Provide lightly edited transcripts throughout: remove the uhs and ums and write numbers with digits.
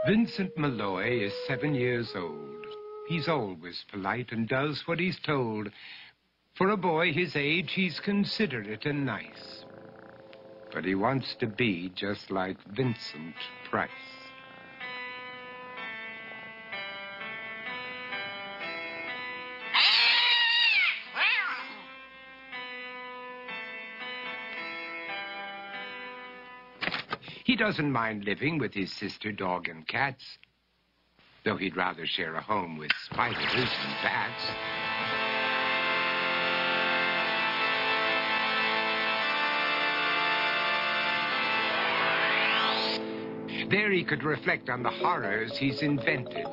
Vincent Maloy is 7 years old. He's always polite and does what he's told. For a boy his age, he's considerate and nice. But he wants to be just like Vincent Price. He doesn't mind living with his sister, dog, and cats, though he'd rather share a home with spiders and bats. There he could reflect on the horrors he's invented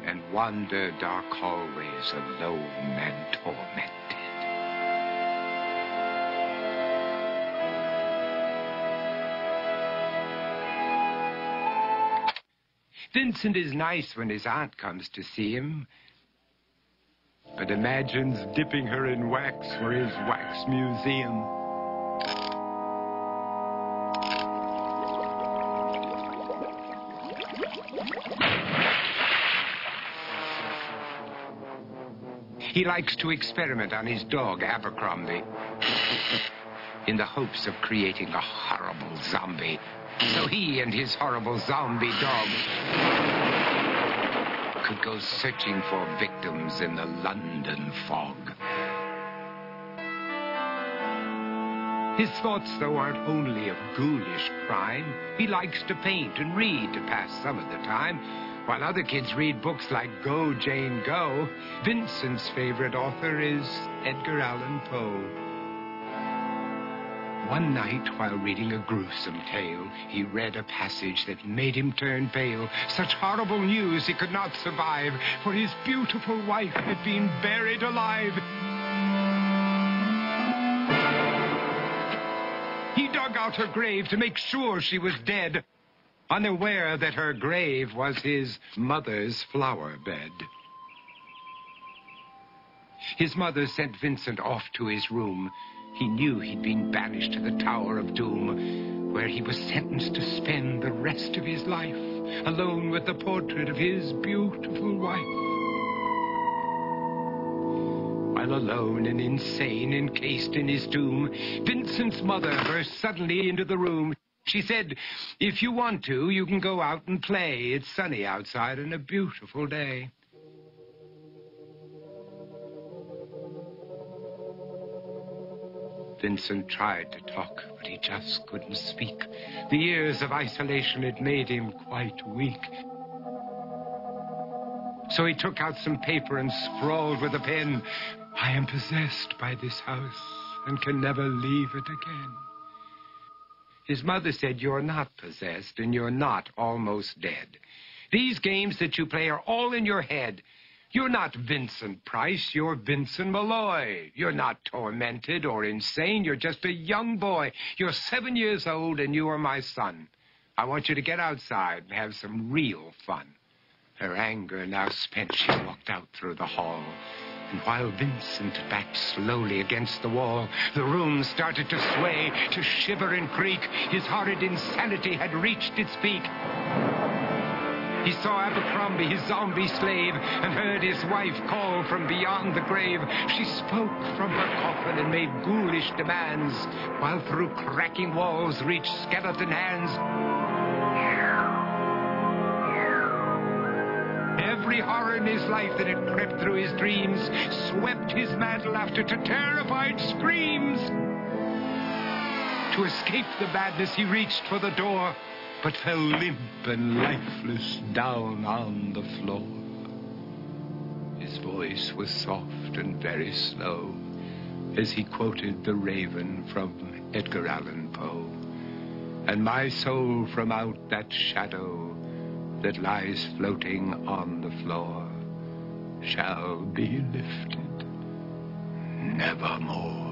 and wander dark hallways alone and tormented. Vincent is nice when his aunt comes to see him, but imagines dipping her in wax for his wax museum. He likes to experiment on his dog, Abercrombie, in the hopes of creating a horrible zombie, so he and his horrible zombie dog could go searching for victims in the London fog. His thoughts, though, aren't only of ghoulish crime. He likes to paint and read to pass some of the time. While other kids read books like Go, Jane, Go, Vincent's favorite author is Edgar Allan Poe. One night, while reading a gruesome tale, he read a passage that made him turn pale. Such horrible news he could not survive, for his beautiful wife had been buried alive. He dug out her grave to make sure she was dead, unaware that her grave was his mother's flower bed. His mother sent Vincent off to his room. He knew he'd been banished to the Tower of Doom, where he was sentenced to spend the rest of his life alone with the portrait of his beautiful wife. While alone and insane, encased in his tomb, Vincent's mother burst suddenly into the room. She said, "If you want to, you can go out and play. It's sunny outside and a beautiful day." Vincent tried to talk, but he just couldn't speak. The years of isolation had made him quite weak. So he took out some paper and scrawled with a pen, "I am possessed by this house and can never leave it again." His mother said, "You're not possessed and you're not almost dead. These games that you play are all in your head. You're not Vincent Price, you're Vincent Maloy. You're not tormented or insane, you're just a young boy. You're 7 years old and you are my son. I want you to get outside and have some real fun." Her anger now spent, she walked out through the hall. And while Vincent backed slowly against the wall, the room started to sway, to shiver and creak. His horrid insanity had reached its peak. He saw Abercrombie, his zombie slave, and heard his wife call from beyond the grave. She spoke from her coffin and made ghoulish demands, while through cracking walls reached skeleton hands. Every horror in his life that had crept through his dreams swept his mad laughter to terrified screams. To escape the madness, he reached for the door, but fell limp and lifeless down on the floor. His voice was soft and very slow as he quoted The Raven from Edgar Allan Poe. "And my soul from out that shadow that lies floating on the floor shall be lifted nevermore."